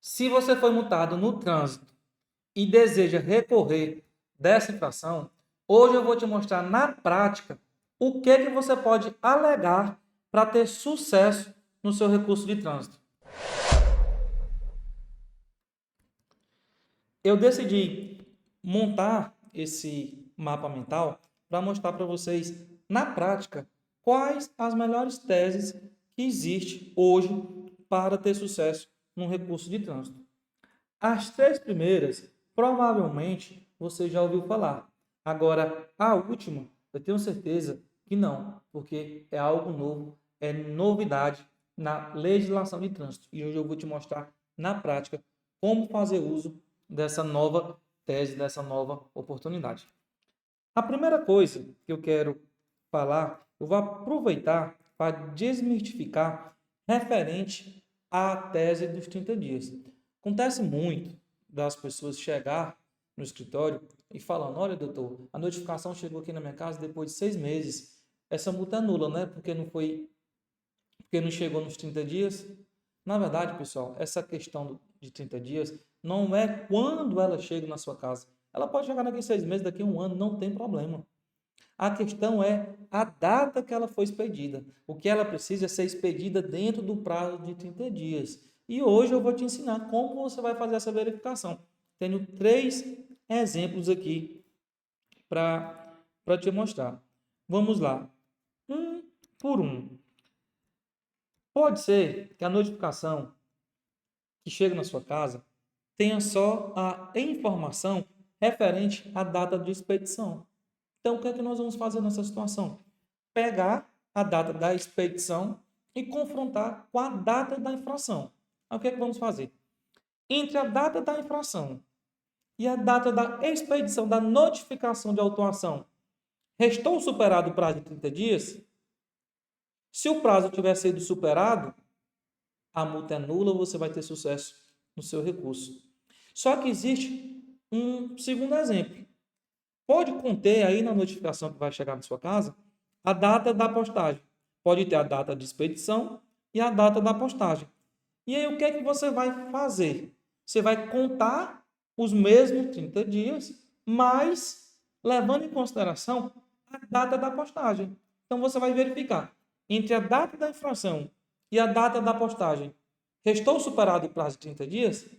Se você foi multado no trânsito e deseja recorrer dessa infração, hoje eu vou te mostrar na prática o que você pode alegar para ter sucesso no seu recurso de trânsito. Eu decidi montar esse mapa mental para mostrar para vocês, na prática, quais as melhores teses que existem hoje para ter sucesso no recurso de trânsito. As três primeiras, provavelmente, você já ouviu falar. Agora, a última, eu tenho certeza que não, porque é algo novo, é novidade na legislação de trânsito. E hoje eu vou te mostrar na prática como fazer uso dessa nova tese, dessa nova oportunidade. A primeira coisa que eu quero falar, eu vou aproveitar para desmistificar referente à tese dos 30 dias. Acontece muito das pessoas chegar no escritório e falando, olha, doutor, a notificação chegou aqui na minha casa depois de 6 meses. Essa multa é nula, né? Porque não chegou nos 30 dias. Na verdade, pessoal, essa questão de 30 dias não é quando ela chega na sua casa. Ela pode chegar daqui a 6 meses, daqui a um ano, não tem problema. A questão é a data que ela foi expedida. O que ela precisa é ser expedida dentro do prazo de 30 dias. E hoje eu vou te ensinar como você vai fazer essa verificação. Tenho 3 exemplos aqui para te mostrar. Vamos lá. Um por um. Pode ser que a notificação que chega na sua casa tenha só a informação referente à data de expedição. Então, o que é que nós vamos fazer nessa situação? Pegar a data da expedição e confrontar com a data da infração. Aí, o que é que vamos fazer? Entre a data da infração e a data da expedição da notificação de autuação, restou superado o prazo de 30 dias? Se o prazo tiver sido superado, a multa é nula, você vai ter sucesso no seu recurso. Só que existe um segundo exemplo. Pode conter aí na notificação que vai chegar na sua casa a data da postagem. Pode ter a data de expedição e a data da postagem. E aí o que é que você vai fazer? Você vai contar os mesmos 30 dias, mas levando em consideração a data da postagem. Então você vai verificar entre a data da infração e a data da postagem. Restou superado o prazo de 30 dias?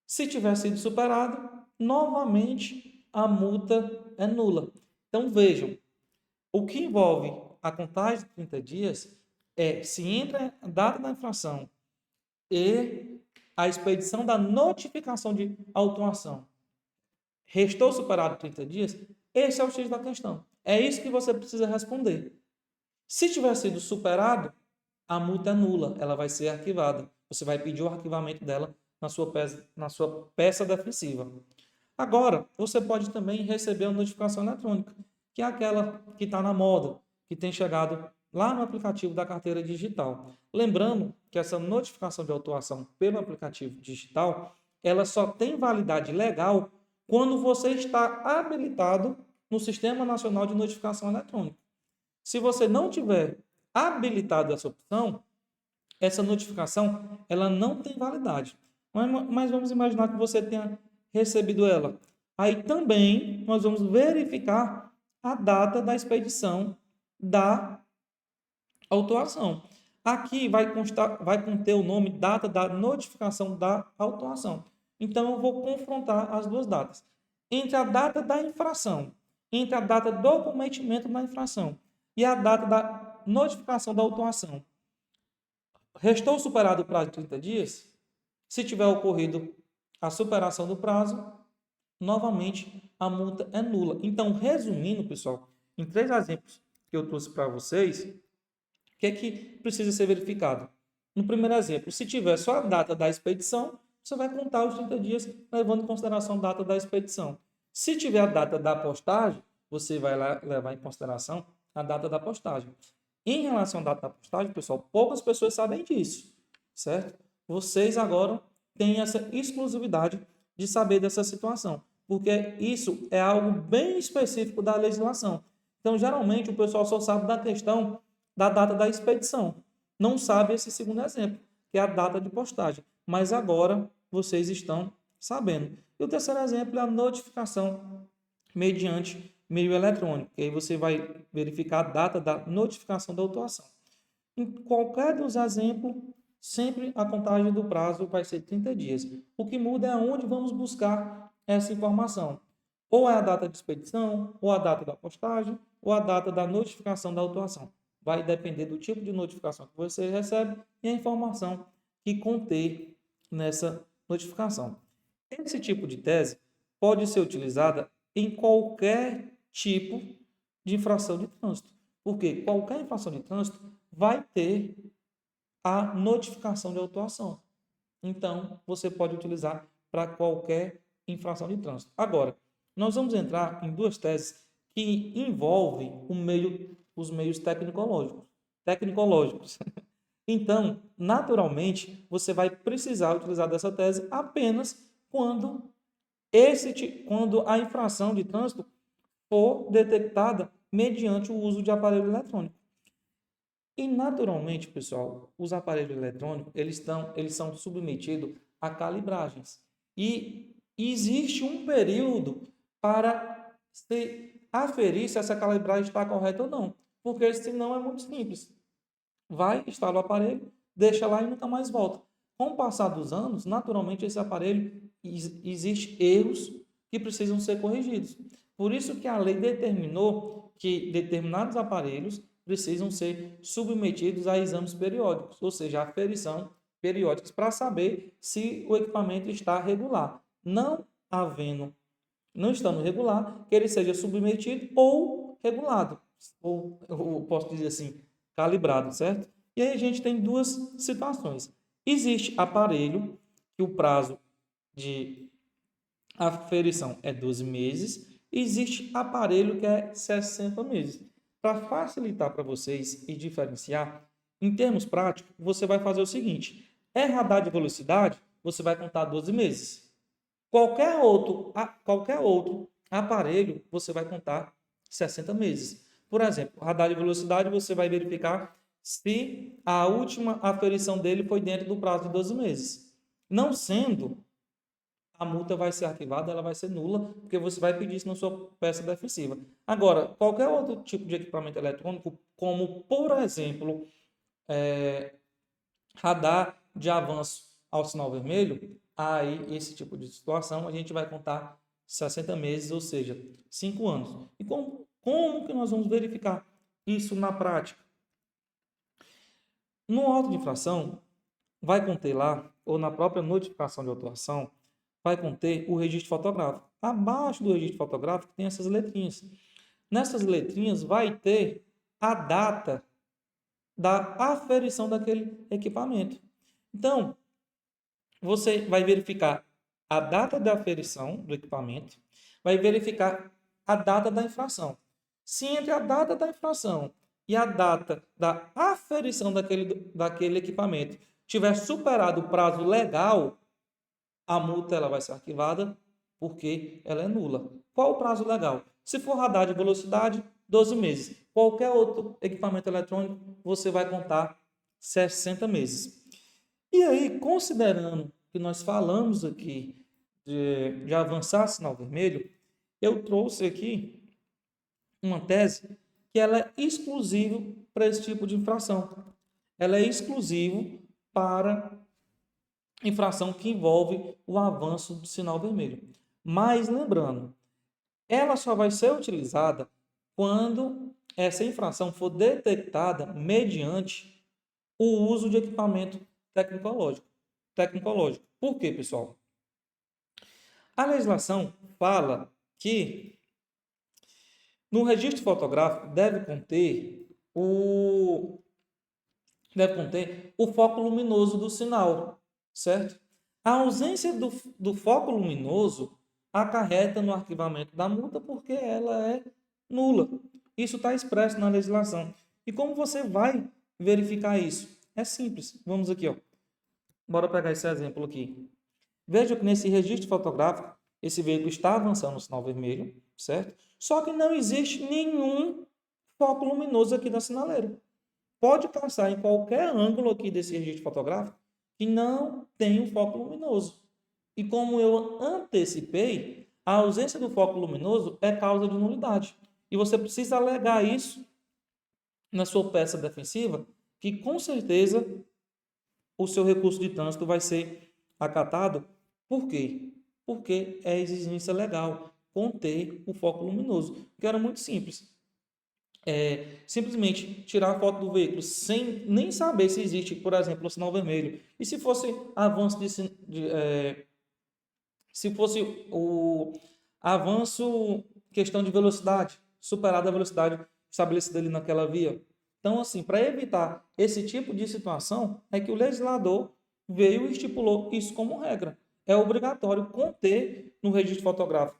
Se tiver sido superado, novamente a multa é nula. Então vejam, o que envolve a contagem de 30 dias é se entre a data da infração e a expedição da notificação de autuação restou superado 30 dias, esse é o X da questão. É isso que você precisa responder. Se tiver sido superado, a multa é nula, ela vai ser arquivada. Você vai pedir o arquivamento dela na sua peça defensiva. Agora, você pode também receber a notificação eletrônica, que é aquela que está na moda, que tem chegado lá no aplicativo da carteira digital. Lembrando que essa notificação de autuação pelo aplicativo digital, ela só tem validade legal quando você está habilitado no Sistema Nacional de Notificação Eletrônica. Se você não tiver habilitado essa opção, essa notificação ela não tem validade. Mas vamos imaginar que você tenha recebido ela. Aí também nós vamos verificar a data da expedição da autuação. Aqui vai conter o nome, data da notificação da autuação. Então eu vou confrontar as duas datas. Entre a data da infração, entre a data do cometimento da infração e a data da notificação da autuação. Restou superado o prazo de 30 dias? Se tiver ocorrido a superação do prazo, novamente a multa é nula. Então, resumindo, pessoal, em 3 exemplos que eu trouxe para vocês, o que é que precisa ser verificado? No primeiro exemplo, se tiver só a data da expedição, você vai contar os 30 dias levando em consideração a data da expedição. Se tiver a data da postagem, você vai lá levar em consideração a data da postagem. Em relação à data da postagem, pessoal, poucas pessoas sabem disso, certo? Vocês agora têm essa exclusividade de saber dessa situação, porque isso é algo bem específico da legislação. Então, geralmente, o pessoal só sabe da questão da data da expedição. Não sabe esse segundo exemplo, que é a data de postagem. mas agora vocês estão sabendo. E o terceiro exemplo é a notificação mediante meio eletrônico, que aí você vai verificar a data da notificação da autuação. Em qualquer dos exemplos, sempre a contagem do prazo vai ser 30 dias. O que muda é onde vamos buscar essa informação. Ou é a data de expedição, ou a data da postagem, ou a data da notificação da autuação. Vai depender do tipo de notificação que você recebe e a informação que conter nessa notificação. Esse tipo de tese pode ser utilizada em qualquer tipo de infração de trânsito, porque qualquer infração de trânsito vai ter a notificação de autuação. Então, você pode utilizar para qualquer infração de trânsito. Agora, nós vamos entrar em duas teses que envolvem os meios tecnológicos. Então, naturalmente, você vai precisar utilizar dessa tese apenas quando a infração de trânsito for detectada mediante o uso de aparelho eletrônico. E, naturalmente, pessoal, os aparelhos eletrônicos, eles são submetidos a calibragens. E existe um período para se aferir se essa calibragem está correta ou não. Porque senão é muito simples. Vai, instala o aparelho, deixa lá e nunca mais volta. Com o passar dos anos, naturalmente, esse aparelho existe erros que precisam ser corrigidos. Por isso que a lei determinou que determinados aparelhos precisam ser submetidos a exames periódicos, ou seja, a aferição periódicos, para saber se o equipamento está regular. Não estando regular, que ele seja submetido ou regulado, ou posso dizer assim, calibrado, certo? E aí a gente tem duas situações. Existe aparelho que o prazo de aferição é 12 meses, existe aparelho que é 60 meses. Para facilitar para vocês e diferenciar, em termos práticos, você vai fazer o seguinte: é radar de velocidade, você vai contar 12 meses. Qualquer outro aparelho, você vai contar 60 meses. Por exemplo, radar de velocidade, você vai verificar se a última aferição dele foi dentro do prazo de 12 meses. Não sendo, a multa vai ser arquivada, ela vai ser nula, porque você vai pedir isso na sua peça defensiva. Agora, qualquer outro tipo de equipamento eletrônico, como, por exemplo, radar de avanço ao sinal vermelho, aí esse tipo de situação a gente vai contar 60 meses, ou seja, 5 anos. E como que nós vamos verificar isso na prática? No auto de infração, vai conter lá, ou na própria notificação de autuação, vai conter o registro fotográfico. Abaixo do registro fotográfico tem essas letrinhas. Nessas letrinhas vai ter a data da aferição daquele equipamento. Então, você vai verificar a data da aferição do equipamento, vai verificar a data da infração. Se entre a data da infração e a data da aferição daquele equipamento tiver superado o prazo legal, a multa ela vai ser arquivada porque ela é nula. Qual o prazo legal? Se for radar de velocidade, 12 meses. Qualquer outro equipamento eletrônico, você vai contar 60 meses. E aí, considerando que nós falamos aqui de avançar sinal vermelho, eu trouxe aqui uma tese que ela é exclusiva para esse tipo de infração. Ela é exclusiva para infração que envolve o avanço do sinal vermelho. Mas lembrando, ela só vai ser utilizada quando essa infração for detectada mediante o uso de equipamento tecnológico. Por quê, pessoal? A legislação fala que no registro fotográfico deve conter o foco luminoso do sinal, certo? A ausência do foco luminoso acarreta no arquivamento da multa porque ela é nula. Isso está expresso na legislação. E como você vai verificar isso? É simples. Vamos aqui, ó. Bora pegar esse exemplo aqui. Veja que nesse registro fotográfico, esse veículo está avançando no sinal vermelho, certo? Só que não existe nenhum foco luminoso aqui na sinaleira. Pode passar em qualquer ângulo aqui desse registro fotográfico que não tem o foco luminoso. E como eu antecipei, a ausência do foco luminoso é causa de nulidade. E você precisa alegar isso na sua peça defensiva, que com certeza o seu recurso de trânsito vai ser acatado. Por quê? Porque é exigência legal conter o foco luminoso, que era muito simples. Simplesmente tirar a foto do veículo sem nem saber se existe, por exemplo, o sinal vermelho. E se fosse avanço se fosse o avanço, questão de velocidade, superada a velocidade estabelecida ali naquela via. Então, assim, para evitar esse tipo de situação, é que o legislador veio e estipulou isso como regra. É obrigatório conter no registro fotográfico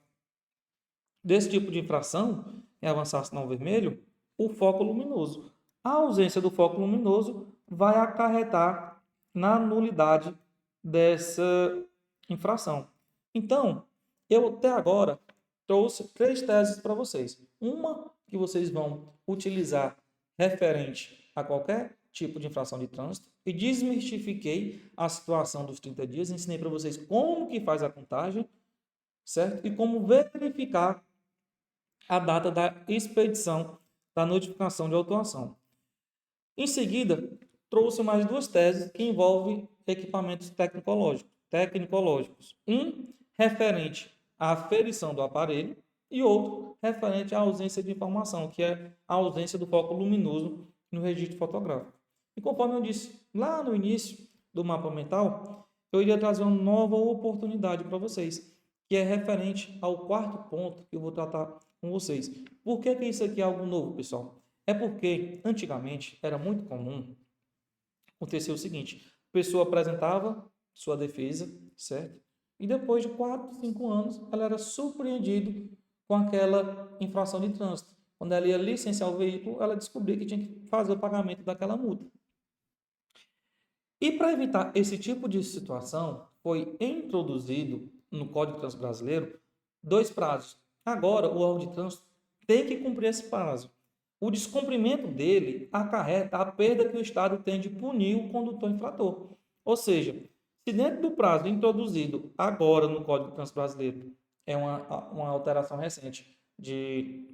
desse tipo de infração, em avançar sinal vermelho, o foco luminoso. A ausência do foco luminoso vai acarretar na nulidade dessa infração. Então, eu até agora trouxe 3 teses para vocês. Uma que vocês vão utilizar referente a qualquer tipo de infração de trânsito e desmistifiquei a situação dos 30 dias, ensinei para vocês como que faz a contagem, certo? E como verificar a data da expedição da notificação de autuação. Em seguida, trouxe mais 2 teses que envolvem equipamentos tecnológicos. Um referente à aferição do aparelho e outro referente à ausência de informação, que é a ausência do foco luminoso no registro fotográfico. E conforme eu disse lá no início do mapa mental, eu iria trazer uma nova oportunidade para vocês, que é referente ao 4º ponto que eu vou tratar com vocês. Por que isso aqui é algo novo, pessoal? É porque antigamente era muito comum acontecer o seguinte: a pessoa apresentava sua defesa, certo? E depois de 4, 5 anos, ela era surpreendida com aquela infração de trânsito. Quando ela ia licenciar o veículo, ela descobria que tinha que fazer o pagamento daquela multa. E para evitar esse tipo de situação, foi introduzido no Código de Trânsito Brasileiro 2 prazos. Agora, o órgão de trânsito tem que cumprir esse prazo. O descumprimento dele acarreta a perda que o Estado tem de punir o condutor infrator. Ou seja, se dentro do prazo introduzido agora no Código de Trânsito Brasileiro, é uma alteração recente de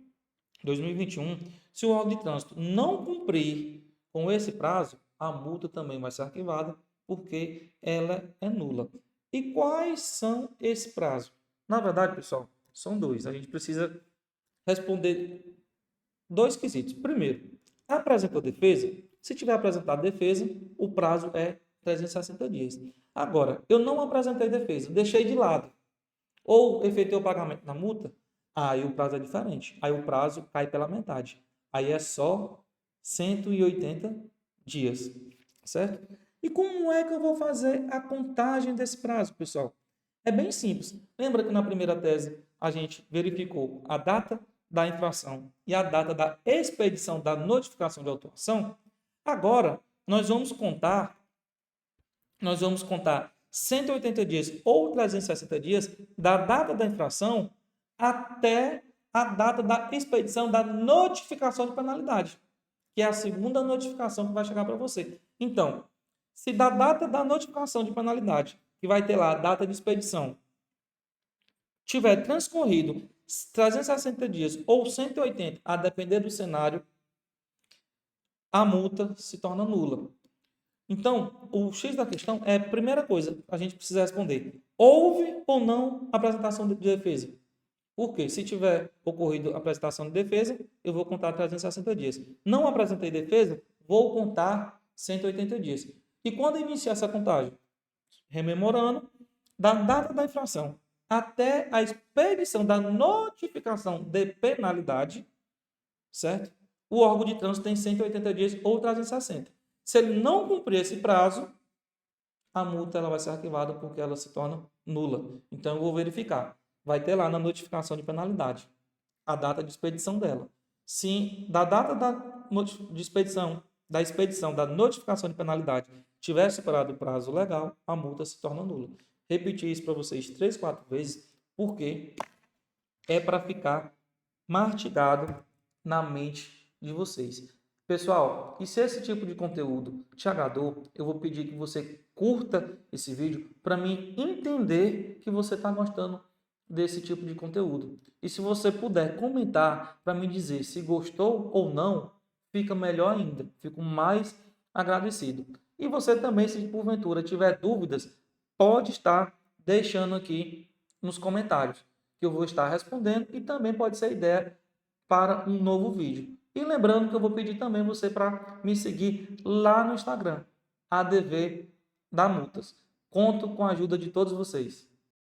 2021, se o órgão de trânsito não cumprir com esse prazo, a multa também vai ser arquivada, porque ela é nula. E quais são esses prazos? Na verdade, pessoal, são 2. A gente precisa responder 2 quesitos. Primeiro, apresentou defesa? Se tiver apresentado defesa, o prazo é 360 dias. Agora, eu não apresentei defesa, deixei de lado, ou efetuei o pagamento da multa, aí o prazo é diferente. Aí o prazo cai pela metade. Aí é só 180 dias, certo? E como é que eu vou fazer a contagem desse prazo, pessoal? É bem simples. Lembra que na primeira tese a gente verificou a data da infração e a data da expedição da notificação de autuação? Agora, nós vamos contar 180 dias ou 360 dias da data da infração até a data da expedição da notificação de penalidade, que é a segunda notificação que vai chegar para você. Então, se da data da notificação de penalidade, que vai ter lá a data de expedição, tiver transcorrido 360 dias ou 180, a depender do cenário, a multa se torna nula. Então, o X da questão é a primeira coisa a gente precisa responder: houve ou não apresentação de defesa? Por quê? Se tiver ocorrido a apresentação de defesa, eu vou contar 360 dias. Não apresentei defesa, vou contar 180 dias. E quando iniciar essa contagem? Rememorando, da data da infração até a expedição da notificação de penalidade, certo? O órgão de trânsito tem 180 dias ou 360. Se ele não cumprir esse prazo, a multa ela vai ser arquivada porque ela se torna nula. Então, eu vou verificar. Vai ter lá na notificação de penalidade a data de expedição dela. Se da data de expedição, da notificação de penalidade tiver superado o prazo legal, a multa se torna nula. Repetir isso para vocês 3, 4 vezes, porque é para ficar mastigado na mente de vocês. Pessoal, e se esse tipo de conteúdo te agradou, eu vou pedir que você curta esse vídeo para mim entender que você está gostando desse tipo de conteúdo. E se você puder comentar para me dizer se gostou ou não, fica melhor ainda, fico mais agradecido. E você também, se porventura tiver dúvidas, pode estar deixando aqui nos comentários, que eu vou estar respondendo e também pode ser ideia para um novo vídeo. E lembrando que eu vou pedir também você para me seguir lá no Instagram, ADV da Multas. Conto com a ajuda de todos vocês.